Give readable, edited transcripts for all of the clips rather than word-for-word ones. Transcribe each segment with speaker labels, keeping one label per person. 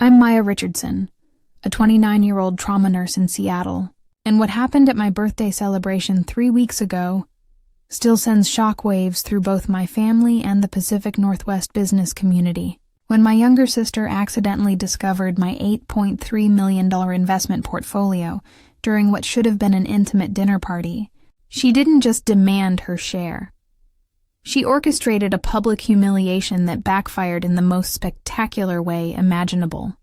Speaker 1: I'm Maya Richardson, a 29-year-old trauma nurse in Seattle, and what happened at my birthday celebration 3 weeks ago still sends shockwaves through both my family and the Pacific Northwest business community. When my younger sister accidentally discovered my $8.3 million investment portfolio during what should have been an intimate dinner party, she didn't just demand her share. She orchestrated a public humiliation that backfired in the most spectacular way imaginable.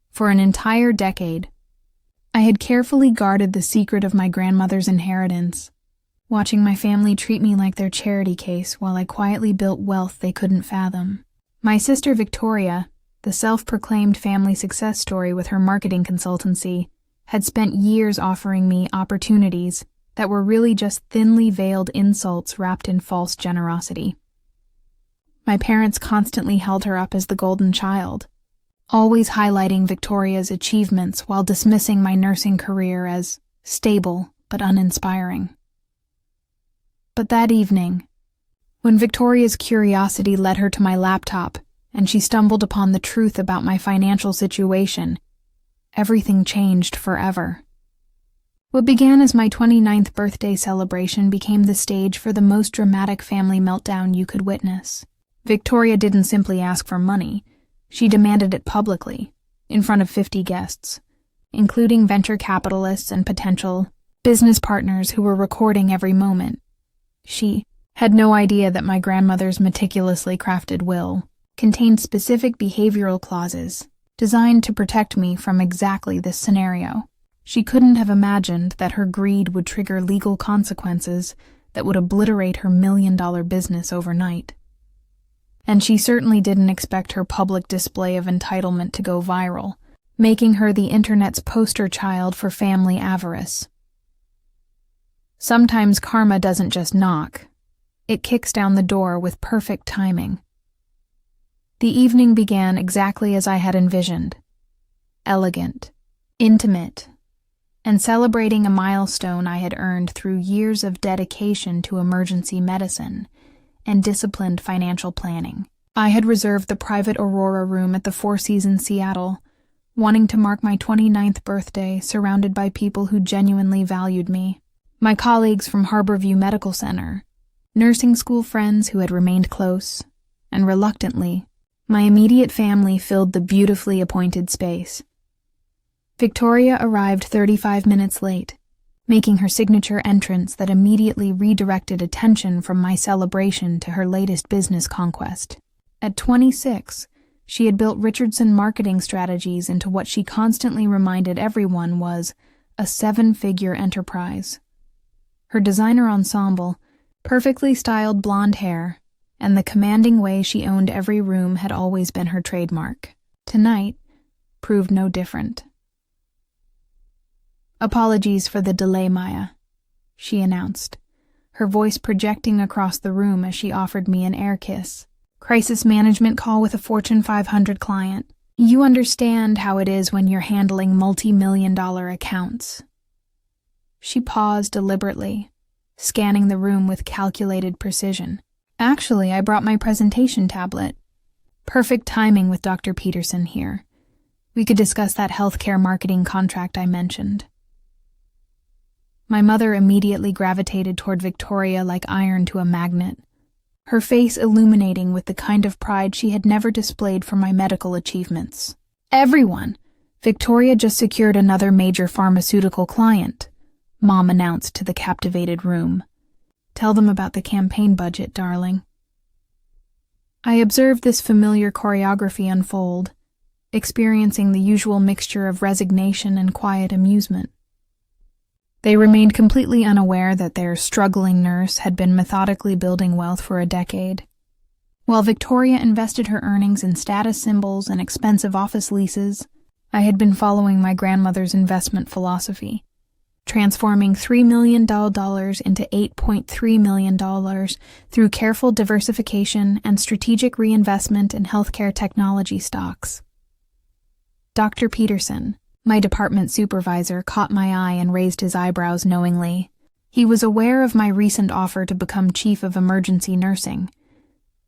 Speaker 1: For an entire decade, I had carefully guarded the secret of my grandmother's inheritance, watching my family treat me like their charity case while I quietly built wealth they couldn't fathom. My sister Victoria, the self-proclaimed family success story with her marketing consultancy, had spent years offering me opportunities that were really just thinly veiled insults wrapped in false generosity. My parents constantly held her up as the golden child, always highlighting Victoria's achievements while dismissing my nursing career as stable but uninspiring. But that evening, when Victoria's curiosity led her to my laptop and she stumbled upon the truth about my financial situation, everything changed forever. What began as my 29th birthday celebration became the stage for the most dramatic family meltdown you could witness. Victoria didn't simply ask for money. She demanded it publicly, in front of 50 guests, including venture capitalists and potential business partners who were recording every moment. She had no idea that my grandmother's meticulously crafted will contained specific behavioral clauses designed to protect me from exactly this scenario. She couldn't have imagined that her greed would trigger legal consequences that would obliterate her million-dollar business overnight. And she certainly didn't expect her public display of entitlement to go viral, making her the internet's poster child for family avarice. Sometimes karma doesn't just knock. It kicks down the door with perfect timing. The evening began exactly as I had envisioned. Elegant, intimate, and celebrating a milestone I had earned through years of dedication to emergency medicine and disciplined financial planning. I had reserved the private Aurora room at the Four Seasons Seattle, wanting to mark my 29th birthday surrounded by people who genuinely valued me. My colleagues from Harborview Medical Center, nursing school friends who had remained close, and reluctantly, my immediate family filled the beautifully appointed space. Victoria arrived 35 minutes late, making her signature entrance that immediately redirected attention from my celebration to her latest business conquest. At 26, she had built Richardson marketing strategies into what she constantly reminded everyone was a 7-figure enterprise. Her designer ensemble, perfectly styled blonde hair, and the commanding way she owned every room had always been her trademark. Tonight proved no different. "Apologies for the delay, Maya," she announced, her voice projecting across the room as she offered me an air kiss. "Crisis management call with a Fortune 500 client. You understand how it is when you're handling multi-million-dollar accounts." She paused deliberately, scanning the room with calculated precision. "Actually, I brought my presentation tablet. Perfect timing with Dr. Peterson here. We could discuss that healthcare marketing contract I mentioned." My mother immediately gravitated toward Victoria like iron to a magnet, her face illuminating with the kind of pride she had never displayed for my medical achievements. "Everyone! Victoria just secured another major pharmaceutical client," Mom announced to the captivated room. "Tell them about the campaign budget, darling." I observed this familiar choreography unfold, experiencing the usual mixture of resignation and quiet amusement. They remained completely unaware that their struggling nurse had been methodically building wealth for a decade. While Victoria invested her earnings in status symbols and expensive office leases, I had been following my grandmother's investment philosophy, transforming $3 million into $8.3 million through careful diversification and strategic reinvestment in healthcare technology stocks. Dr. Peterson, my department supervisor, caught my eye and raised his eyebrows knowingly. He was aware of my recent offer to become chief of emergency nursing,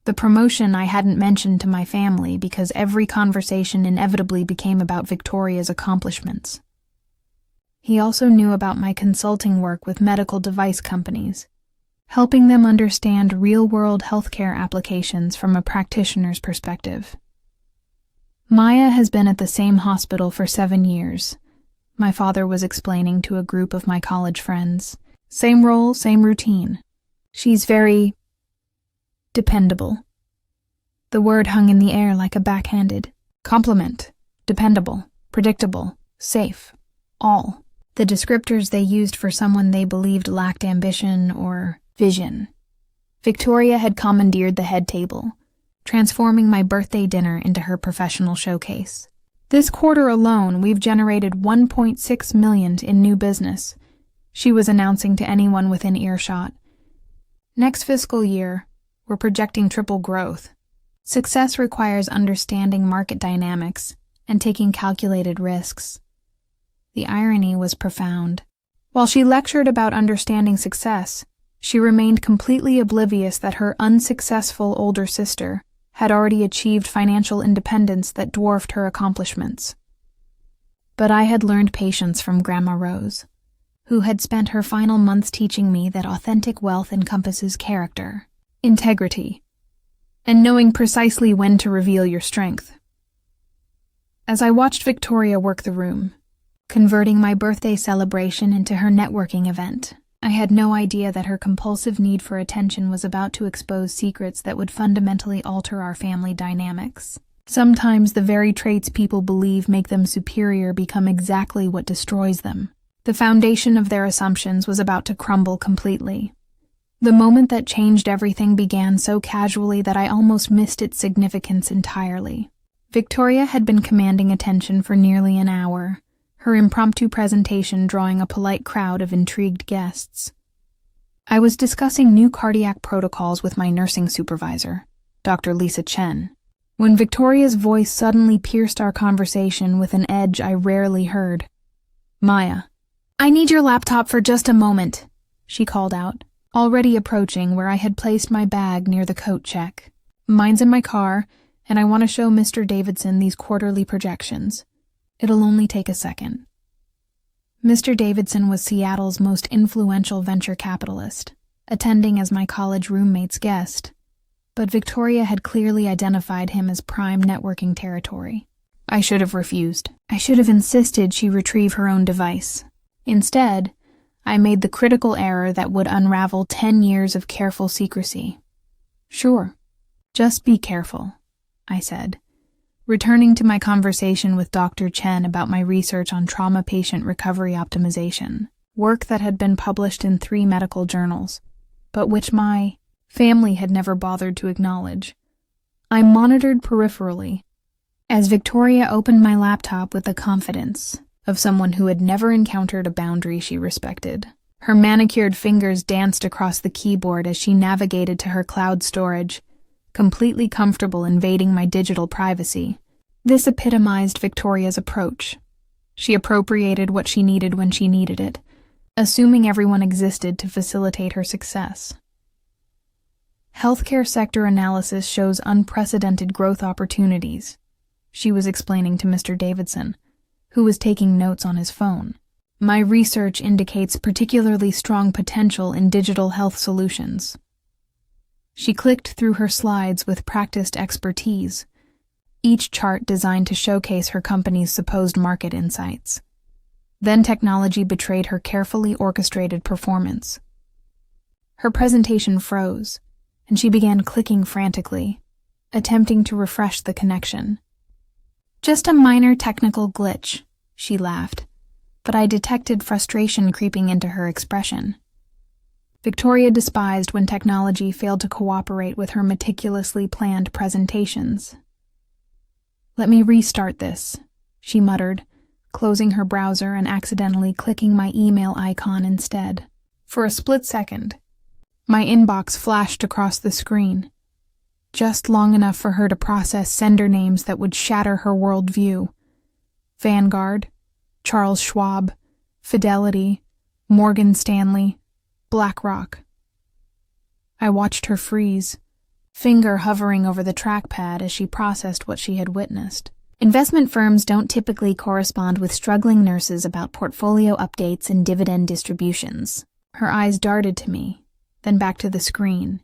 Speaker 1: The promotion I hadn't mentioned to my family because every conversation inevitably became about Victoria's accomplishments. He also knew about my consulting work with medical device companies, helping them understand real-world healthcare applications from a practitioner's perspective. Maya has been at the same hospital for 7 years, my father was explaining to a group of my college friends. Same role, same routine. She's very dependable. The word hung in the air like a backhanded compliment. Dependable, predictable, safe, all. The descriptors they used for someone they believed lacked ambition or vision. Victoria had commandeered the head table, transforming my birthday dinner into her professional showcase. This quarter alone, we've generated $1.6 million in new business, she was announcing to anyone within earshot. Next fiscal year, we're projecting triple growth. Success requires understanding market dynamics and taking calculated risks. The irony was profound. While she lectured about understanding success, she remained completely oblivious that her unsuccessful older sister had already achieved financial independence that dwarfed her accomplishments. But I had learned patience from Grandma Rose, who had spent her final months teaching me that authentic wealth encompasses character, integrity, and knowing precisely when to reveal your strength. As I watched Victoria work the room, converting my birthday celebration into her networking event, I had no idea that her compulsive need for attention was about to expose secrets that would fundamentally alter our family dynamics. Sometimes the very traits people believe make them superior become exactly what destroys them. The foundation of their assumptions was about to crumble completely. The moment that changed everything began so casually that I almost missed its significance entirely. Victoria had been commanding attention for nearly an hour, her impromptu presentation drawing a polite crowd of intrigued guests. I was discussing new cardiac protocols with my nursing supervisor, Dr. Lisa Chen, when Victoria's voice suddenly pierced our conversation with an edge I rarely heard. "Maya, I need your laptop for just a moment," she called out, already approaching where I had placed my bag near the coat check. "Mine's in my car, and I want to show Mr. Davidson these quarterly projections. It'll only take a second." Mr. Davidson was Seattle's most influential venture capitalist, attending as my college roommate's guest, but Victoria had clearly identified him as prime networking territory. I should have refused. I should have insisted she retrieve her own device. Instead, I made the critical error that would unravel 10 years of careful secrecy. "Sure, just be careful," I said, returning to my conversation with Dr. Chen about my research on trauma patient recovery optimization, work that had been published in 3 medical journals, but which my family had never bothered to acknowledge. I monitored peripherally as Victoria opened my laptop with the confidence of someone who had never encountered a boundary she respected. Her manicured fingers danced across the keyboard as she navigated to her cloud storage, completely comfortable invading my digital privacy. This epitomized Victoria's approach. She appropriated what she needed when she needed it, assuming everyone existed to facilitate her success. "Healthcare sector analysis shows unprecedented growth opportunities," she was explaining to Mr. Davidson, who was taking notes on his phone. "My research indicates particularly strong potential in digital health solutions." She clicked through her slides with practiced expertise, each chart designed to showcase her company's supposed market insights. Then technology betrayed her carefully orchestrated performance. Her presentation froze, and she began clicking frantically, attempting to refresh the connection. "Just a minor technical glitch," she laughed, but I detected frustration creeping into her expression. Victoria despised when technology failed to cooperate with her meticulously planned presentations. "Let me restart this," she muttered, closing her browser and accidentally clicking my email icon instead. For a split second, my inbox flashed across the screen, just long enough for her to process sender names that would shatter her worldview. Vanguard, Charles Schwab, Fidelity, Morgan Stanley, BlackRock. I watched her freeze, finger hovering over the trackpad as she processed what she had witnessed. Investment firms don't typically correspond with struggling nurses about portfolio updates and dividend distributions. Her eyes darted to me, then back to the screen,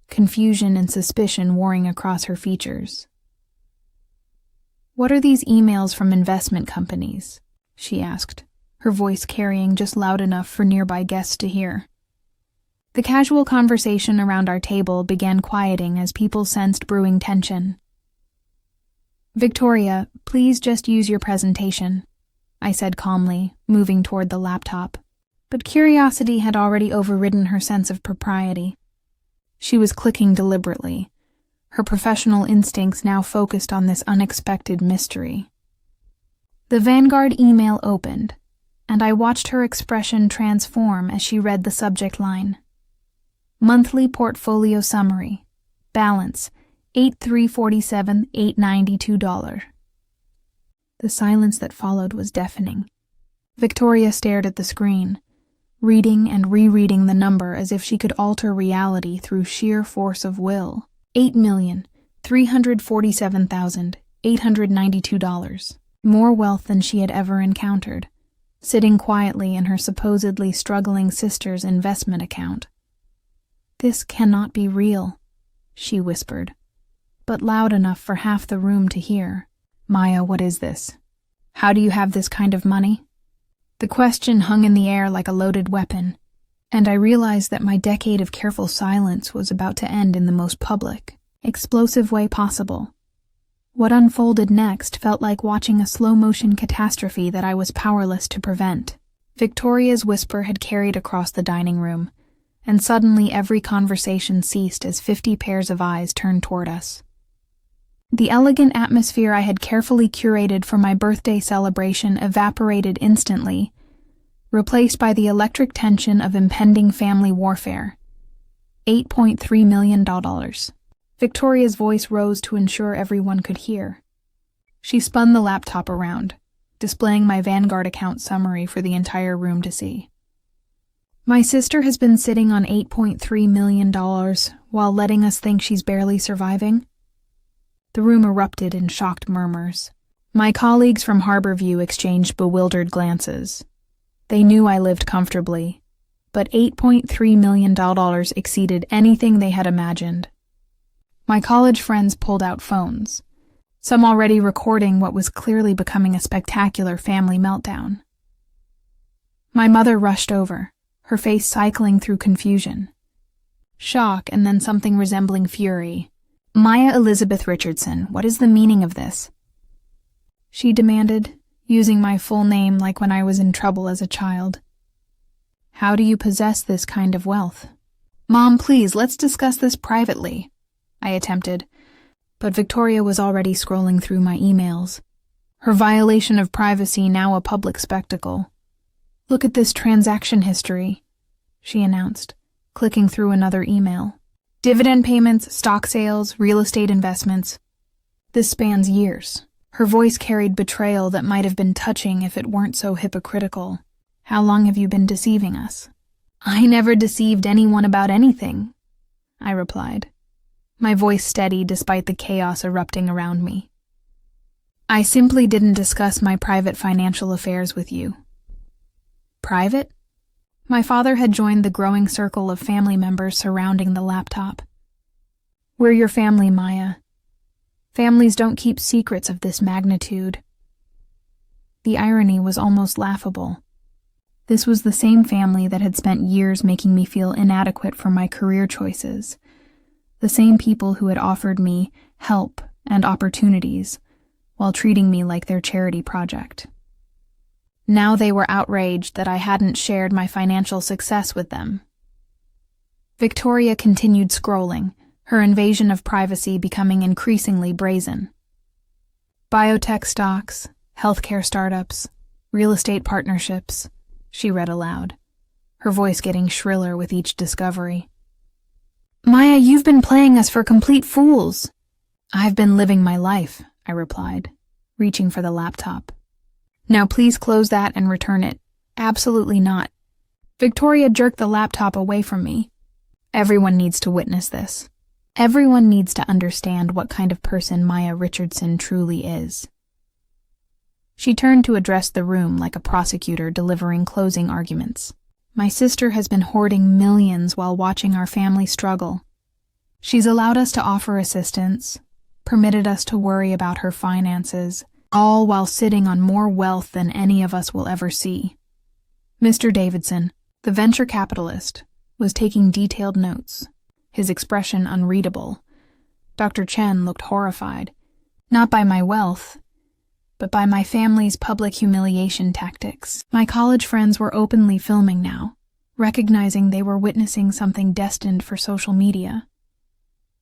Speaker 1: confusion and suspicion warring across her features. "What are these emails from investment companies?" she asked, her voice carrying just loud enough for nearby guests to hear. The casual conversation around our table began quieting as people sensed brewing tension. "Victoria, please just use your presentation," I said calmly, moving toward the laptop. But curiosity had already overridden her sense of propriety. She was clicking deliberately, her professional instincts now focused on this unexpected mystery. The Vanguard email opened, and I watched her expression transform as she read the subject line. Monthly portfolio summary. Balance, $8,347,892. The silence that followed was deafening. Victoria stared at the screen, reading and rereading the number as if she could alter reality through sheer force of will. $8,347,892. More wealth than she had ever encountered, sitting quietly in her supposedly struggling sister's investment account. "This cannot be real," she whispered, but loud enough for half the room to hear. "Maya, what is this? How do you have this kind of money?" The question hung in the air like a loaded weapon, and I realized that my decade of careful silence was about to end in the most public, explosive way possible. What unfolded next felt like watching a slow-motion catastrophe that I was powerless to prevent. Victoria's whisper had carried across the dining room, and suddenly every conversation ceased as 50 pairs of eyes turned toward us. The elegant atmosphere I had carefully curated for my birthday celebration evaporated instantly, replaced by the electric tension of impending family warfare. $8.3 million. Victoria's voice rose to ensure everyone could hear. She spun the laptop around, displaying my Vanguard account summary for the entire room to see. "My sister has been sitting on $8.3 million while letting us think she's barely surviving?" The room erupted in shocked murmurs. My colleagues from Harborview exchanged bewildered glances. They knew I lived comfortably, but $8.3 million exceeded anything they had imagined. My college friends pulled out phones, some already recording what was clearly becoming a spectacular family meltdown. My mother rushed over, her face cycling through confusion, shock, and then something resembling fury. "Maya Elizabeth Richardson, what is the meaning of this?" she demanded, using my full name like when I was in trouble as a child. "How do you possess this kind of wealth?" "Mom, please, let's discuss this privately," I attempted, but Victoria was already scrolling through my emails, her violation of privacy now a public spectacle. "Look at this transaction history," she announced, clicking through another email. "Dividend payments, stock sales, real estate investments. This spans years." Her voice carried betrayal that might have been touching if it weren't so hypocritical. "How long have you been deceiving us?" "I never deceived anyone about anything," I replied, my voice steady despite the chaos erupting around me. "I simply didn't discuss my private financial affairs with you." "Private?" My father had joined the growing circle of family members surrounding the laptop. "We're your family, Maya. Families don't keep secrets of this magnitude." The irony was almost laughable. This was the same family that had spent years making me feel inadequate for my career choices, the same people who had offered me help and opportunities while treating me like their charity project. Now they were outraged that I hadn't shared my financial success with them. Victoria continued scrolling, her invasion of privacy becoming increasingly brazen. "Biotech stocks, healthcare startups, real estate partnerships," she read aloud, her voice getting shriller with each discovery. "Maya, you've been playing us for complete fools." "I've been living my life," I replied, reaching for the laptop. "Now please close that and return it." "Absolutely not." Victoria jerked the laptop away from me. "Everyone needs to witness this." Everyone needs to understand what kind of person Maya Richardson truly is. She turned to address the room like a prosecutor delivering closing arguments. My sister has been hoarding millions while watching our family struggle. She's allowed us to offer assistance, permitted us to worry about her finances, all while sitting on more wealth than any of us will ever see. Mr. Davidson, the venture capitalist, was taking detailed notes, his expression unreadable. Dr. Chen looked horrified, not by my wealth, but by my family's public humiliation tactics. My college friends were openly filming now, recognizing they were witnessing something destined for social media.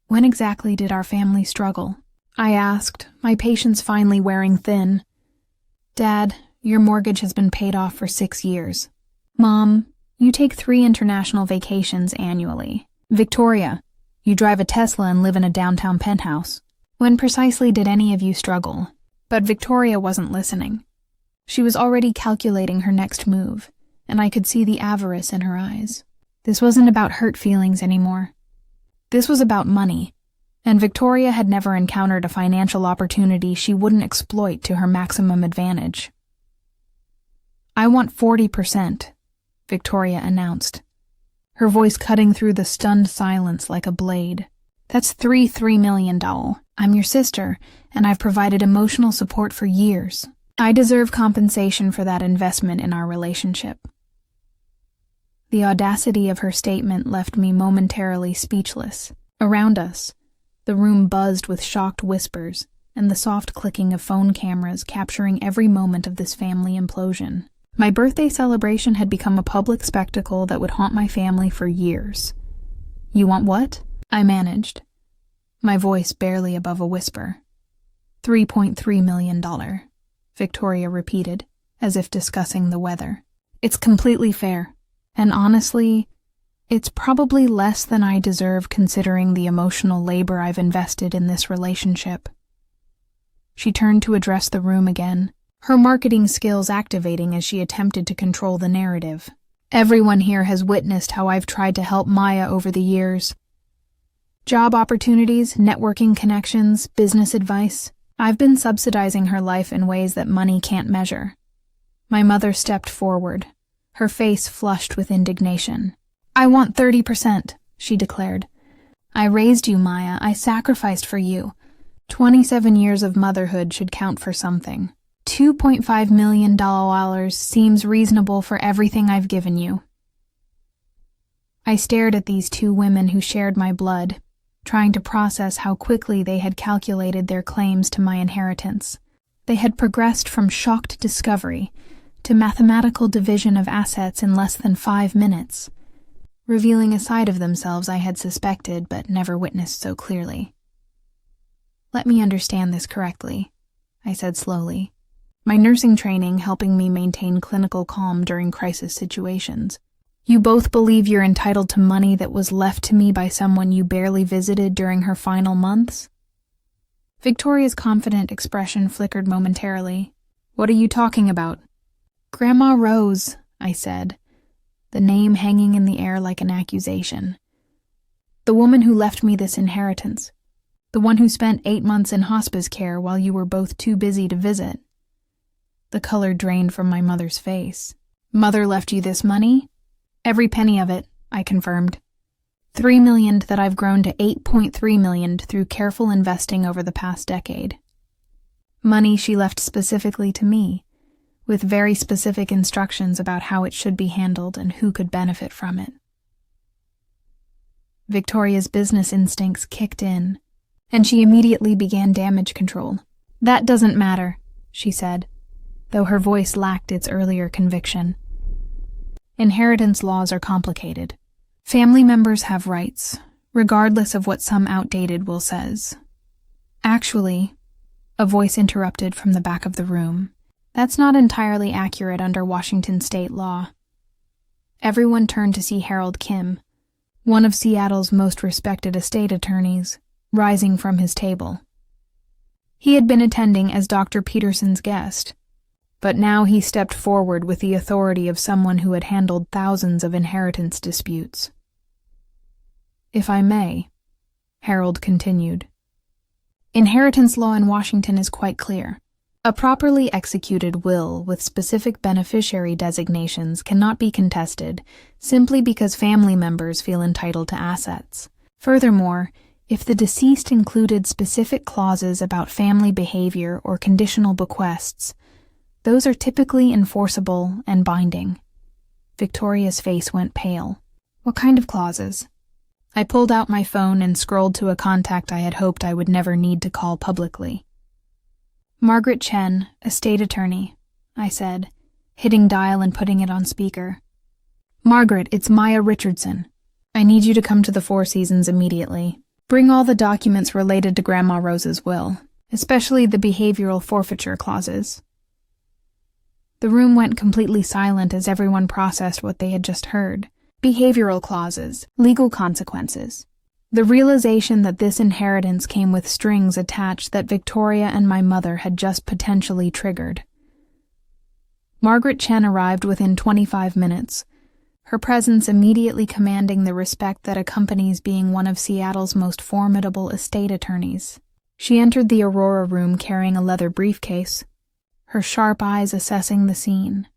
Speaker 1: When exactly did our family struggle? I asked, my patience finally wearing thin. Dad, your mortgage has been paid off for 6 years. Mom, you take 3 international vacations annually. Victoria, you drive a Tesla and live in a downtown penthouse. When precisely did any of you struggle? But Victoria wasn't listening. She was already calculating her next move, and I could see the avarice in her eyes. This wasn't about hurt feelings anymore. This was about money, and Victoria had never encountered a financial opportunity she wouldn't exploit to her maximum advantage. I want 40%, Victoria announced, her voice cutting through the stunned silence like a blade. That's $3 million. I'm your sister, and I've provided emotional support for years. I deserve compensation for that investment in our relationship. The audacity of her statement left me momentarily speechless. Around us, the room buzzed with shocked whispers and the soft clicking of phone cameras capturing every moment of this family implosion. My birthday celebration had become a public spectacle that would haunt my family for years. You want what? I managed, my voice barely above a whisper. $3.3 million, Victoria repeated, as if discussing the weather. It's completely fair, and honestly, it's probably less than I deserve considering the emotional labor I've invested in this relationship. She turned to address the room again, her marketing skills activating as she attempted to control the narrative. Everyone here has witnessed how I've tried to help Maya over the years. Job opportunities, networking connections, business advice. I've been subsidizing her life in ways that money can't measure. My mother stepped forward, her face flushed with indignation. I want 30%, she declared. I raised you, Maya. I sacrificed for you. 27 years of motherhood should count for something. $2.5 million seems reasonable for everything I've given you. I stared at these 2 women who shared my blood, trying to process how quickly they had calculated their claims to my inheritance. They had progressed from shocked discovery to mathematical division of assets in less than 5 minutes, revealing a side of themselves I had suspected but never witnessed so clearly. Let me understand this correctly, I said slowly, my nursing training helping me maintain clinical calm during crisis situations. You both believe you're entitled to money that was left to me by someone you barely visited during her final months? Victoria's confident expression flickered momentarily. What are you talking about? Grandma Rose, I said, the name hanging in the air like an accusation. The woman who left me this inheritance. The one who spent 8 months in hospice care while you were both too busy to visit. The color drained from my mother's face. Mother left you this money? Every penny of it, I confirmed. $3 million that I've grown to $8.3 million through careful investing over the past decade. Money she left specifically to me, with very specific instructions about how it should be handled and who could benefit from it. Victoria's business instincts kicked in, and she immediately began damage control. That doesn't matter, she said, though her voice lacked its earlier conviction. Inheritance laws are complicated. Family members have rights, regardless of what some outdated will says. Actually, a voice interrupted from the back of the room. That's not entirely accurate under Washington state law. Everyone turned to see Harold Kim, one of Seattle's most respected estate attorneys, rising from his table. He had been attending as Dr. Peterson's guest, but now he stepped forward with the authority of someone who had handled thousands of inheritance disputes. If I may, Harold continued. Inheritance law in Washington is quite clear. A properly executed will with specific beneficiary designations cannot be contested simply because family members feel entitled to assets. Furthermore, if the deceased included specific clauses about family behavior or conditional bequests, those are typically enforceable and binding. Victoria's face went pale. What kind of clauses? I pulled out my phone and scrolled to a contact I had hoped I would never need to call publicly. Margaret Chen, estate attorney, I said, hitting dial and putting it on speaker. Margaret, it's Maya Richardson. I need you to come to the Four Seasons immediately. Bring all the documents related to Grandma Rose's will, especially the behavioral forfeiture clauses. The room went completely silent as everyone processed what they had just heard. Behavioral clauses, legal consequences. The realization that this inheritance came with strings attached that Victoria and my mother had just potentially triggered. Margaret Chen arrived within 25 minutes, her presence immediately commanding the respect that accompanies being one of Seattle's most formidable estate attorneys. She entered the Aurora room carrying a leather briefcase, her sharp eyes assessing the scene.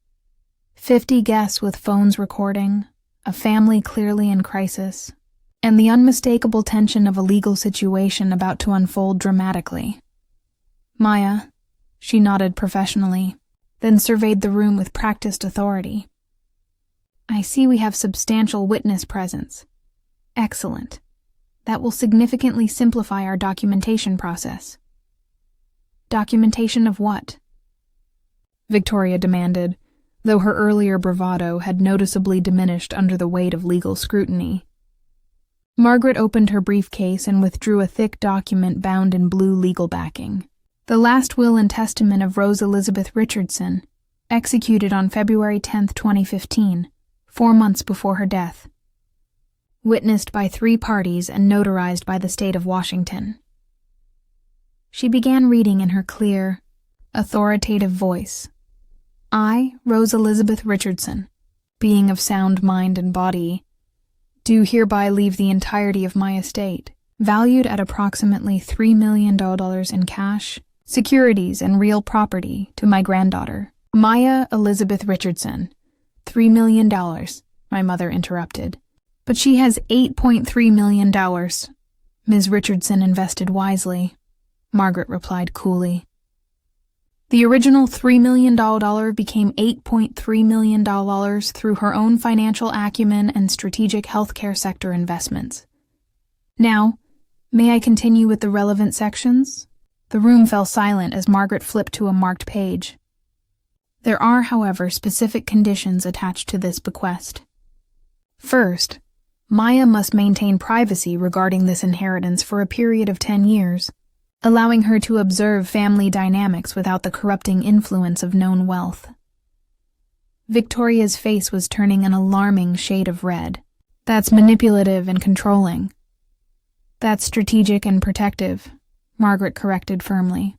Speaker 1: 50 guests with phones recording, a family clearly in crisis, and the unmistakable tension of a legal situation about to unfold dramatically. Maya, she nodded professionally, then surveyed the room with practiced authority. I see we have substantial witness presence. Excellent. That will significantly simplify our documentation process. Documentation of what? Victoria demanded, though her earlier bravado had noticeably diminished under the weight of legal scrutiny. Margaret opened her briefcase and withdrew a thick document bound in blue legal backing. The last will and testament of Rose Elizabeth Richardson, executed on February 10, 2015, 4 months before her death. Witnessed by 3 parties and notarized by the state of Washington. She began reading in her clear, authoritative voice. I, Rose Elizabeth Richardson, being of sound mind and body, do hereby leave the entirety of my estate, valued at approximately $3 million in cash, securities, and real property, to my granddaughter, Maya Elizabeth Richardson. $3 million, my mother interrupted. But she has $8.3 million. Ms. Richardson invested wisely, Margaret replied coolly. The original $3 million became $8.3 million through her own financial acumen and strategic healthcare sector investments. Now, may I continue with the relevant sections? The room fell silent as Margaret flipped to a marked page. There are, however, specific conditions attached to this bequest. First, Maya must maintain privacy regarding this inheritance for a period of 10 years. Allowing her to observe family dynamics without the corrupting influence of known wealth. Victoria's face was turning an alarming shade of red. That's manipulative and controlling. That's strategic and protective, Margaret corrected firmly.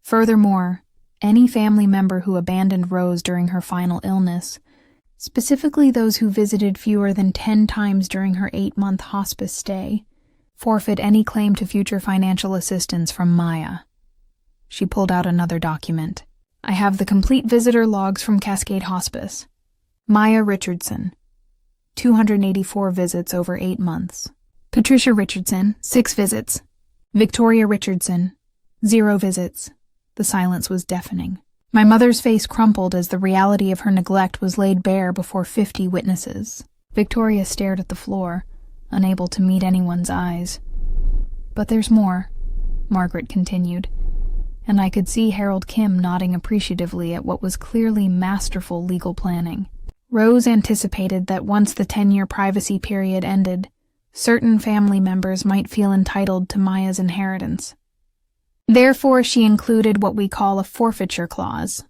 Speaker 1: Furthermore, any family member who abandoned Rose during her final illness, specifically those who visited fewer than 10 times during her 8-month hospice stay, forfeit any claim to future financial assistance from Maya. She pulled out another document. I have the complete visitor logs from Cascade Hospice. Maya Richardson, 284 visits over 8 months. Patricia Richardson, 6 visits. Victoria Richardson, 0 visits. The silence was deafening. My mother's face crumpled as the reality of her neglect was laid bare before 50 witnesses. Victoria stared at the floor, unable to meet anyone's eyes. But there's more, Margaret continued, and I could see Harold Kim nodding appreciatively at what was clearly masterful legal planning. Rose anticipated that once the 10-year privacy period ended, certain family members might feel entitled to Maya's inheritance. Therefore, she included what we call a forfeiture clause.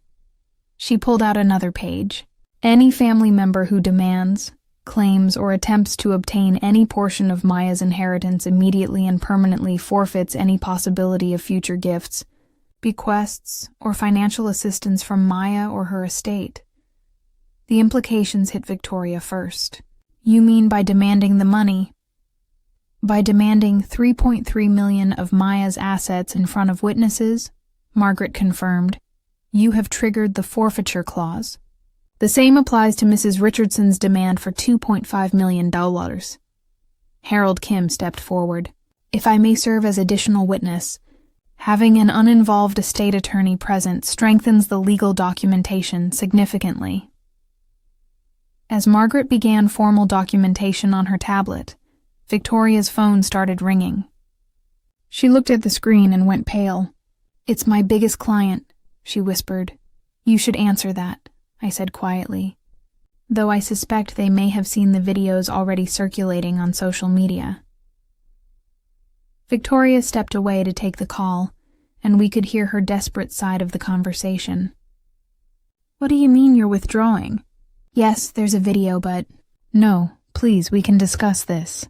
Speaker 1: She pulled out another page. Any family member who demands, claims, or attempts to obtain any portion of Maya's inheritance immediately and permanently forfeits any possibility of future gifts, bequests, or financial assistance from Maya or her estate. The implications hit Victoria first. You mean by demanding the money? By demanding $3.3 million of Maya's assets in front of witnesses, Margaret confirmed, "You have triggered the forfeiture clause." The same applies to Mrs. Richardson's demand for $2.5 million. Harold Kim stepped forward. "If I may serve as additional witness, having an uninvolved estate attorney present strengthens the legal documentation significantly." As Margaret began formal documentation on her tablet, Victoria's phone started ringing. She looked at the screen and went pale. "It's my biggest client," she whispered. "You should answer that," I said quietly, though I suspect they may have seen the videos already circulating on social media. Victoria stepped away to take the call, and we could hear her desperate side of the conversation. "What do you mean you're withdrawing?" "Yes, there's a video, but—" "No, please, we can discuss this."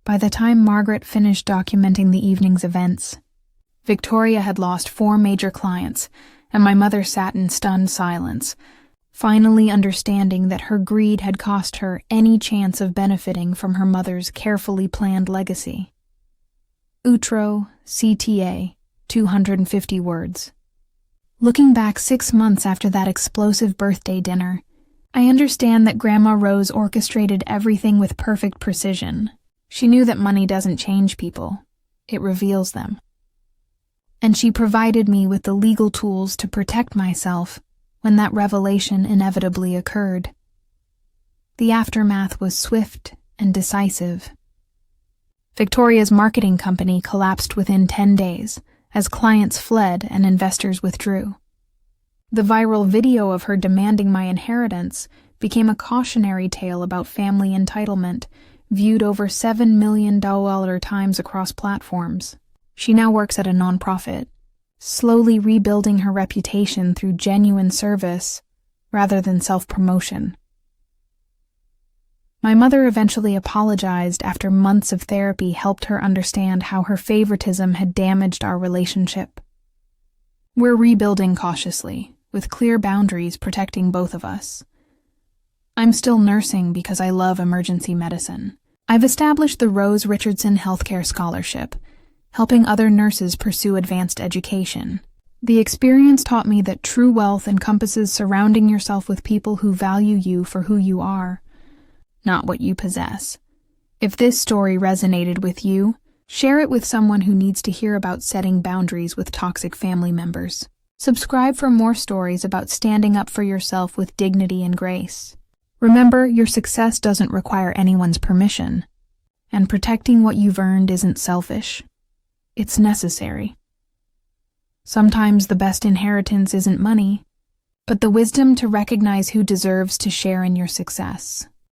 Speaker 1: By the time Margaret finished documenting the evening's events, Victoria had lost 4 major clients, and my mother sat in stunned silence, finally understanding that her greed had cost her any chance of benefiting from her mother's carefully planned legacy. Outro, CTA, 250 words. Looking back 6 months after that explosive birthday dinner, I understand that Grandma Rose orchestrated everything with perfect precision. She knew that money doesn't change people, it reveals them. And she provided me with the legal tools to protect myself when that revelation inevitably occurred. The aftermath was swift and decisive. Victoria's marketing company collapsed within 10 days as clients fled and investors withdrew. The viral video of her demanding my inheritance became a cautionary tale about family entitlement, viewed over $7 million times across platforms. She now works at a nonprofit, slowly rebuilding her reputation through genuine service rather than self-promotion. My mother eventually apologized after months of therapy helped her understand how her favoritism had damaged our relationship. We're rebuilding cautiously, with clear boundaries protecting both of us. I'm still nursing because I love emergency medicine. I've established the Rose Richardson Healthcare Scholarship, helping other nurses pursue advanced education. The experience taught me that true wealth encompasses surrounding yourself with people who value you for who you are, not what you possess. If this story resonated with you, share it with someone who needs to hear about setting boundaries with toxic family members. Subscribe for more stories about standing up for yourself with dignity and grace. Remember, your success doesn't require anyone's permission, and protecting what you've earned isn't selfish. It's necessary. Sometimes the best inheritance isn't money, but the wisdom to recognize who deserves to share in your success.